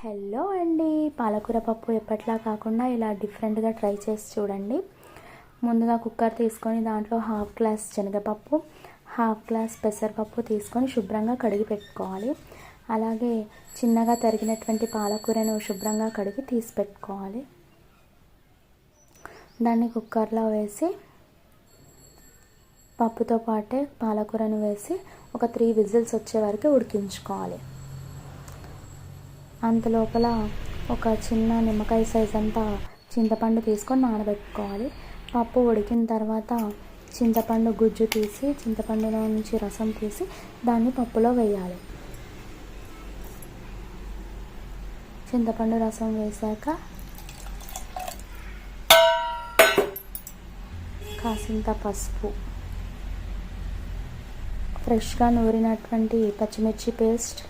Hello అండి, పాలకూర పప్పు ఎప్పట్లా కాకుండా ఇలా డిఫరెంట్గా ట్రై చేసి చూడండి. ముందుగా కుక్కర్ తీసుకొని దాంట్లో హాఫ్ గ్లాస్ శనగపప్పు, హాఫ్ గ్లాస్ పెసరపప్పు తీసుకొని శుభ్రంగా కడిగి పెట్టుకోవాలి. అలాగే చిన్నగా తరిగినటువంటి పాలకూరను శుభ్రంగా కడిగి తీసి పెట్టుకోవాలి. దాన్ని కుక్కర్లో వేసి పప్పుతో పాటే పాలకూరను వేసి ఒక 3 విజిల్స్ వచ్చే వరకు ఉడికించుకోవాలి. అంతలోపల ఒక చిన్న నిమ్మకాయ సైజ్ అంతా చింతపండు తీసుకొని నానబెట్టుకోవాలి. పప్పు ఉడికిన తర్వాత చింతపండు గుజ్జు తీసి చింతపండులో నుంచి రసం తీసి దాన్ని పప్పులో వేయాలి. చింతపండు రసం వేశాక కాసింత పసుపు, ఫ్రెష్గా నూరినటువంటి పచ్చిమిర్చి పేస్ట్,